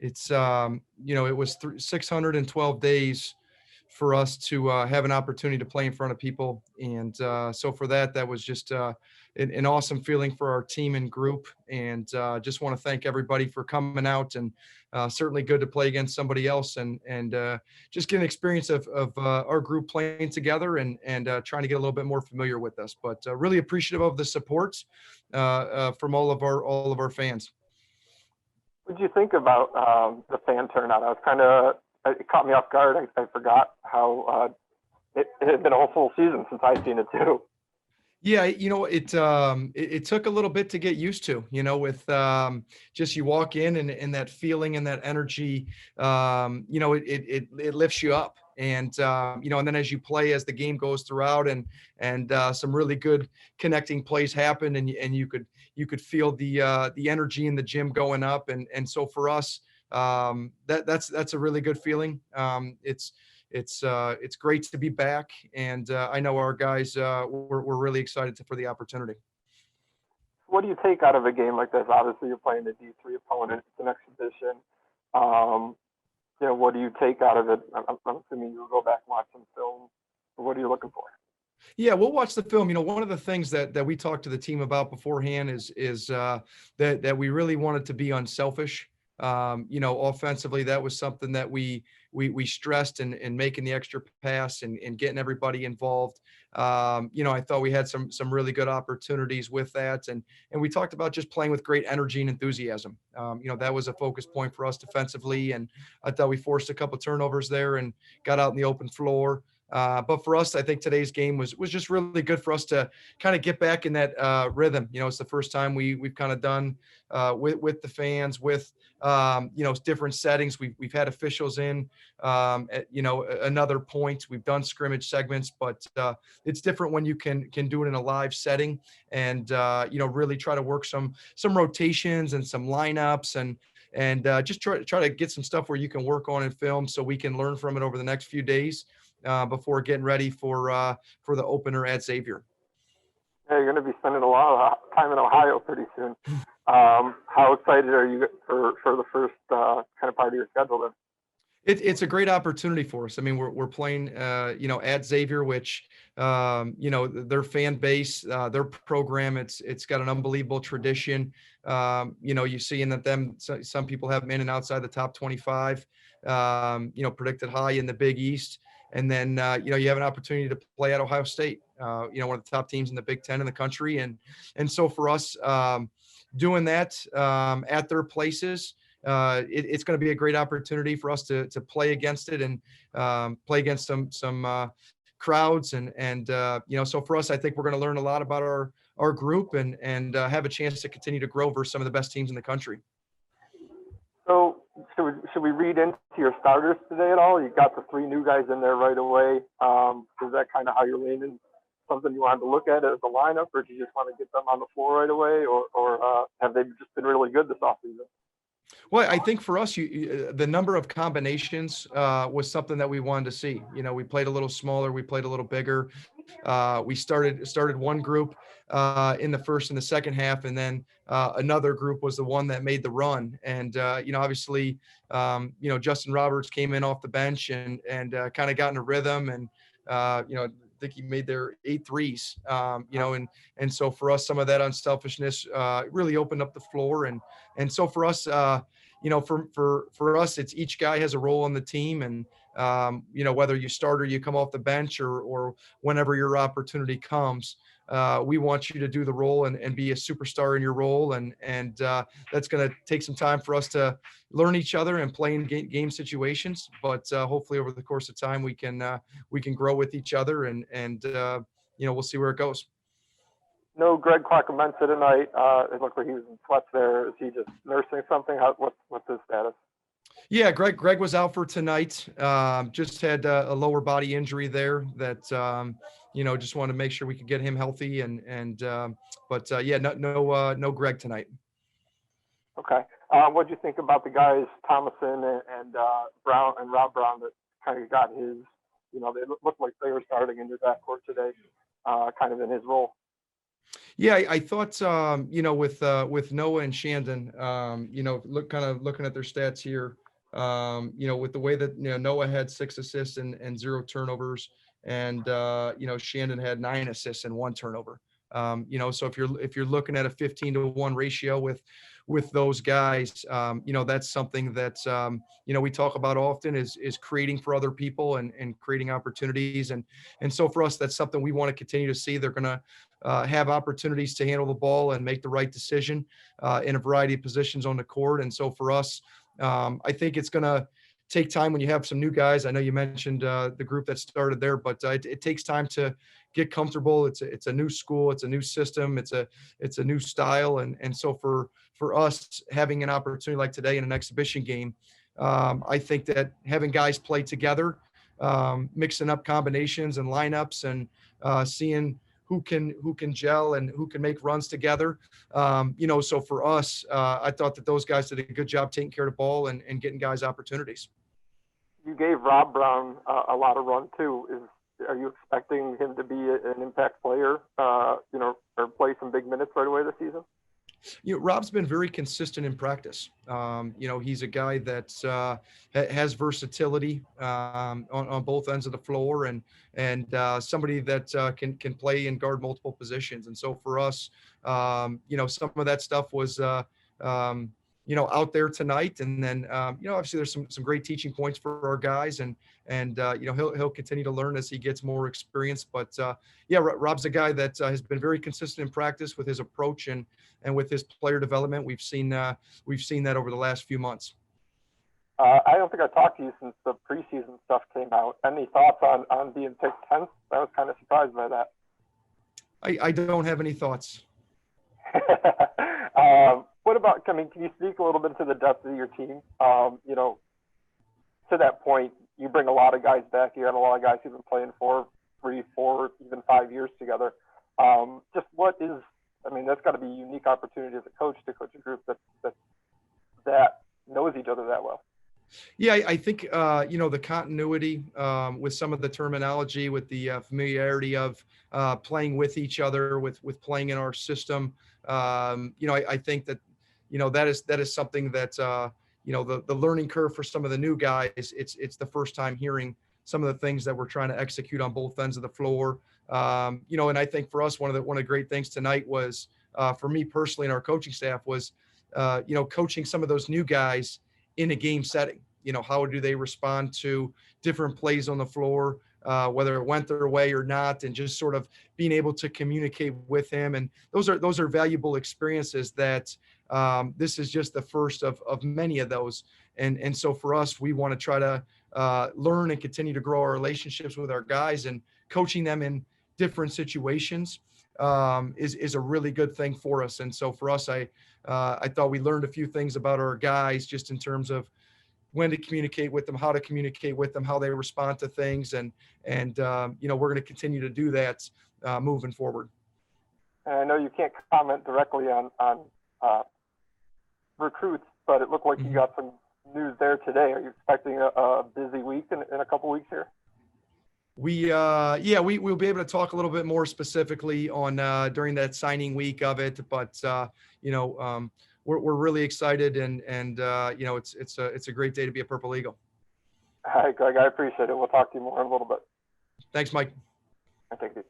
it's it was 612 days for us to have an opportunity to play in front of people. And so for that, that was just an awesome feeling for our team and group. And just want to thank everybody for coming out, and certainly good to play against somebody else, and just get an experience of our group playing together, and trying to get a little bit more familiar with us. But really appreciative of the support from all of our fans. What did you think about the fan turnout? I was it caught me off guard. I forgot how it had been a whole full season since I'd seen it too. Yeah, it took a little bit to get used to, with just you walk in, and that feeling and that energy, it lifts you up. And and then as you play, as the game goes throughout, and some really good connecting plays happen, and you could feel the energy in the gym going up. And so for us, that's a really good feeling. It's great to be back, and I know our guys we're really excited for the opportunity. What do you take out of a game like this? Obviously, you're playing a D3 opponent. It's an exhibition. Um, what do you take out of it? I'm assuming you'll go back and watch some film. What are you looking for? Yeah, we'll watch the film. One of the things that we talked to the team about beforehand is that we really wanted to be unselfish. Offensively, that was something that we stressed in making the extra pass, and getting everybody involved. I thought we had some really good opportunities with that, and we talked about just playing with great energy and enthusiasm. That was a focus point for us defensively, and I thought we forced a couple turnovers there and got out in the open floor. But for us, I think today's game was just really good for us to kind of get back in that rhythm. It's the first time we've kind of done with the fans, with different settings. We've had officials in at another point. We've done scrimmage segments, but it's different when you can do it in a live setting, and really try to work some rotations and some lineups, and just try to get some stuff where you can work on in film, so we can learn from it over the next few days before getting ready for the opener at Xavier. Yeah, you're going to be spending a lot of time in Ohio pretty soon. How excited are you for the first kind of part of your schedule then? It's a great opportunity for us. I mean, we're playing, at Xavier, which, their fan base, their program, it's got an unbelievable tradition. You see in that some people have them in and outside the top 25, predicted high in the Big East. And then, you have an opportunity to play at Ohio State, one of the top teams in the Big Ten in the country. And so for us, doing that at their places, it's going to be a great opportunity for us to play against it, and play against some crowds, and so for us, I think we're going to learn a lot about our group, and have a chance to continue to grow versus some of the best teams in the country. So should we read into your starters today at all? You got the three new guys in there right away. Is that kind of how you're leaning? Something you wanted to look at as a lineup, or do you just want to get them on the floor right away, or have they just been really good this offseason? Well, I think for us, the number of combinations was something that we wanted to see. We played a little smaller, we played a little bigger. We started one group in the first and the second half, and then another group was the one that made the run. And obviously, Justin Roberts came in off the bench, and kind of got in a rhythm, and I think he made their 8 threes. And so for us, some of that unselfishness really opened up the floor, and so for us, for us, it's each guy has a role on the team, and whether you start or you come off the bench, or whenever your opportunity comes, we want you to do the role, and be a superstar in your role, and that's going to take some time for us to learn each other and play in game situations, but hopefully over the course of time we can grow with each other, and we'll see where it goes. No, Greg Clacamenta tonight. It looked like he was in sweats there. Is he just nursing something? What's his status? Yeah, Greg was out for tonight. Just had a lower body injury there that just wanted to make sure we could get him healthy, but yeah, no Greg tonight. Okay. What do you think about the guys Thomason and Brown and Rob Brown that kind of got his? They looked like they were starting in your backcourt today, kind of in his role. Yeah, I thought, with Noah and Shandon, looking at their stats here, with the way that, Noah had 6 assists and 0 turnovers, and, Shandon had 9 assists and 1 turnover. So if you're looking at a 15-to-1 ratio with those guys, that's something that, we talk about often is creating for other people and creating opportunities. And so for us, that's something we want to continue to see. They're going to have opportunities to handle the ball and make the right decision in a variety of positions on the court. And so for us, I think it's going to take time when you have some new guys. I know you mentioned the group that started there, but it takes time to get comfortable. It's a new school, it's a new system, it's a new style, and so for us having an opportunity like today in an exhibition game, I think that having guys play together, mixing up combinations and lineups, and seeing who can gel and who can make runs together. So for us, I thought that those guys did a good job taking care of the ball and getting guys opportunities. You gave Rob Brown a lot of run too. Are you expecting him to be an impact player, or play some big minutes right away this season? Rob's been very consistent in practice. He's a guy that has versatility on both ends of the floor, and somebody that can play and guard multiple positions. And so for us, some of that stuff was out there tonight. And then obviously there's some great teaching points for our guys, and he'll continue to learn as he gets more experience. But Rob's a guy that has been very consistent in practice with his approach and with his player development. We've seen that over the last few months. I don't think I talked to you since the preseason stuff came out. Any thoughts on being picked 10th? I was kind of surprised by that. I don't have any thoughts. What about, can you speak a little bit to the depth of your team? To that point, you bring a lot of guys back. You have a lot of guys who've been playing for 3, 4, even 5 years together. That's got to be a unique opportunity as a coach to coach a group that knows each other that well. Yeah, I think, the continuity with some of the terminology, with the familiarity of playing with each other, with playing in our system. I think that, that is something that, the learning curve for some of the new guys, it's the first time hearing some of the things that we're trying to execute on both ends of the floor. And I think for us, one of the great things tonight was, for me personally and our coaching staff, was, coaching some of those new guys in a game setting. How do they respond to different plays on the floor, whether it went their way or not, and just sort of being able to communicate with him. And those are valuable experiences that this is just the first of many of those. And so for us, we want to try to learn and continue to grow our relationships with our guys, and coaching them in different situations is a really good thing for us. And so for us, I thought we learned a few things about our guys, just in terms of when to communicate with them, how to communicate with them, how they respond to things. And we're going to continue to do that moving forward. And I know you can't comment directly on recruits, but it looked like you got some news there today. Are you expecting a busy week in a couple weeks here? We'll be able to talk a little bit more specifically on during that signing week of it, but we're really excited, and it's a great day to be a Purple Eagle. All right, Greg, I appreciate it. We'll talk to you more in a little bit. Thanks, Mike. I take it.